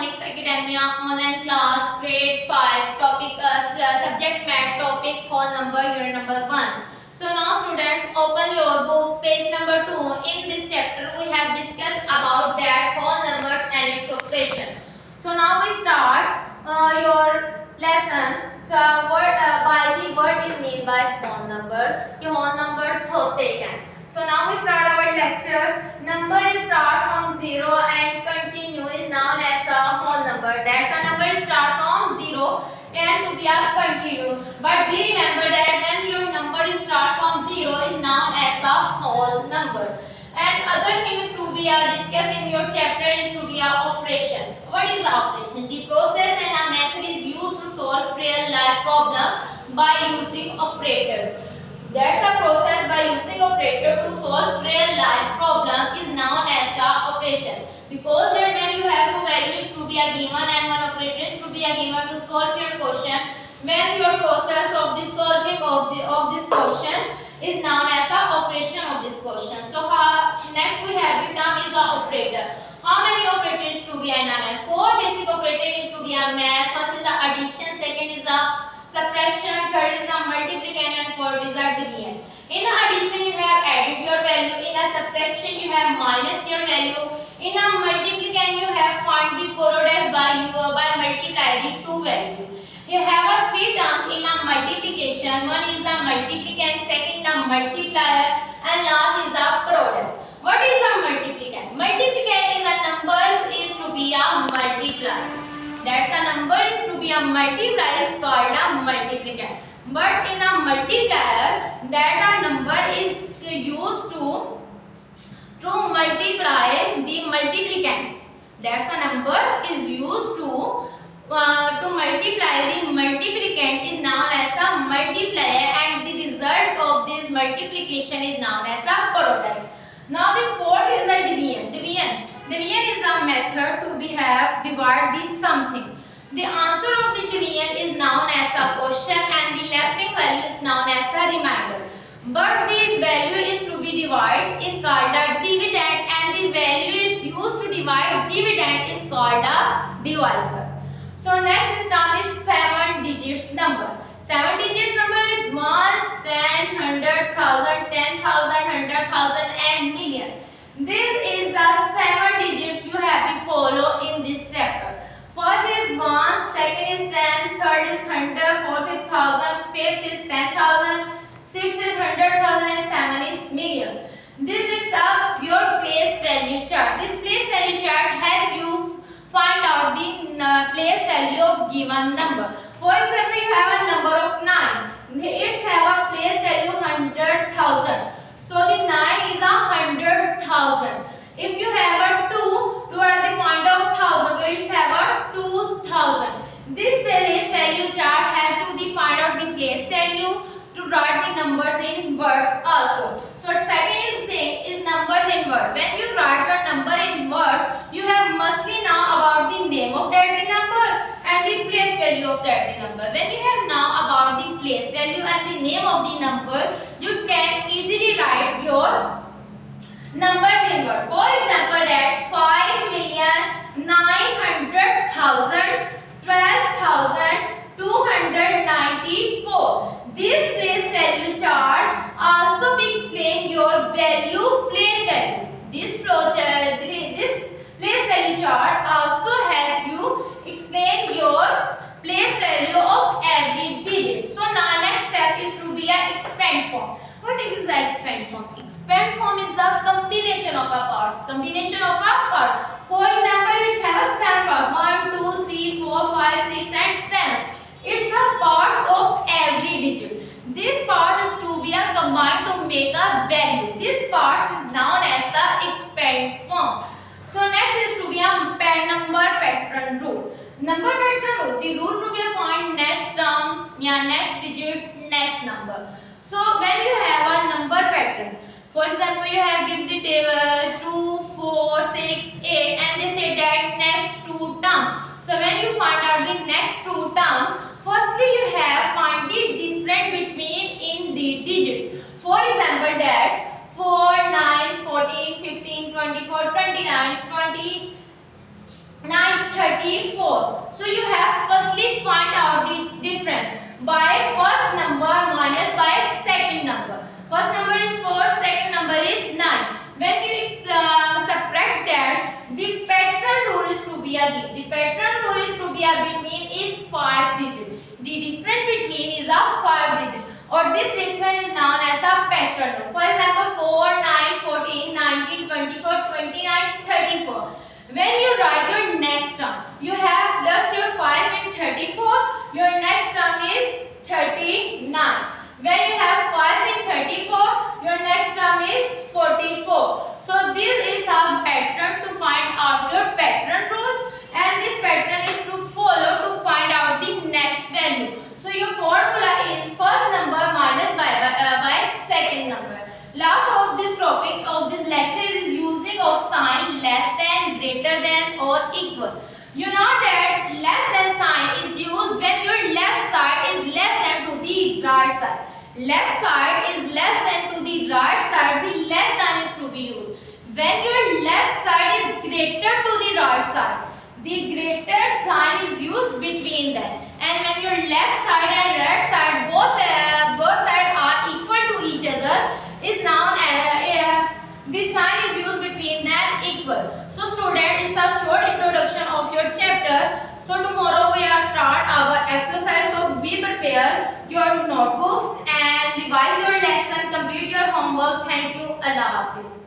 Phonics Academia online class grade 5 topic subject math topic whole number unit number 1. So now students open your book page number 2. In this chapter we have discussed about that whole numbers and its operation. So now we start your lesson. So by the word is made by whole number कि whole numbers होते क्या. So now we start our lecture. Number start from 0 and continue is known as a whole number. That's a number start from 0 and to be a continue. But we remember that when your number start from 0 is known as a whole number. And other things to be discussed in your chapter is to be a operation. What is the operation? The process and a method is used to solve real life problem by using operators. That's a process by using operator to solve real life problem is known as the operation. Because that when you have two values to be a given and one operator is to be a given to solve your question, when your process of the solving of this question is known as the operation of this question. So next we have the term is the operator. How many operators to be in a math? 4 basic operators is to be a math. First is the addition, second is the subtraction, third is the multiplication and fourth is the division. In addition you have added your value, in a subtraction you have minus your value, in a multiplication you have find the product by multiply the two values. You have a three terms in a multiplication. One is the multiplicand, second the multiplier and last is the product. What is the multiplicand? Multiplicand is a number is to be a multiplier. That's a number is to be a multiplier is called a multiplicand. But in a multiplier, that a number is used to multiply the multiplicand. That's a number is used to multiply the multiplicand is known as a multiplier and the result of this multiplication is known as a product. Now the fourth is the division. Division is a method to divide the something. The answer of the division is known as a quotient and the lefting value is known as a remainder. But the value is to be divided is called a dividend and the value is used to divide dividend is called a divisor. So next term is 7 digits number. 7 digits number is 1, 10, 100,000, 10,000, 100,000 and million. This is the 7 digits you have to follow in this chapter. First is 1, second is 10, third is 100, fourth is 1000, fifth is 10,000, sixth is 100,000 and 7 is million. This is a pure place value chart. This place value chart help you find out the place value of given number. For example, you have a number of 9. It have a place value 100,000. So the 9 is a 100,000. If you have a 2 at the point of 1000, so it have a 2000. This place value chart has to find out the place value to write the numbers in words also. So second is numbers in word. When you write your number in word, you have mostly know about the name of that number and the place value of that number. When you have know about the place value and the name of the number, you can easily write your numbers in word. For example, that 5,900,000, 12,294. This place value chart also explain your value place value. This place value chart also help you explain your place value of every digit. So now next step is to be an expand form. What is the expand form? Expand form is the combination of a parts. Combination of a part. For example, it has 7 parts. 1, 2, 3, 4, 5, 6 and 7. It's the parts of every digit. This part is to be a combined to make a value. This part is known as the expand form. So next is to be a number pattern rule. Number pattern rule. The rule to be find next term, next digit, next number. So when you have a number pattern, for example, you have give the table 2, 4, 6, 8 and they say that next two term. So when you find out the next two term, firstly you have find the difference between in the digits. For example, that 4, 9, 14, 15, 24, 29, 20, 934. So you have firstly find out the difference by first number minus by second number. First number is 4, second number is 9. When you subtract that, the pattern rule is to be again. The pattern rule is to be between is 5 digits. The difference between is a 5 digits, or this difference is known as a pattern rule. For example, 4, 9, 14, 19, 24, 29, 34. When you write your next term, you have plus your 5 in 34. Your next term is 39. When you have 5 in 34, your next term is 44. So this is a pattern to find out your pattern rule, and this pattern is to follow to find out the next value. So your formula is first number minus by second number. Last of this topic of this lecture is using of sign less than, greater than or equal. You know that less than sign is used when your left side is less than to the right side. Left side is less than to the right side, the less than is to be used. When your left side is greater to the right side, the greater sign is used between them. And when your left side and right side both sides are equal to each other, is known as this sign is used between them equal. So student, it's a short introduction of your chapter. So tomorrow we are start our exercise. So be prepared your notebooks and revise your lesson, complete your homework. Thank you. Allah Hafiz.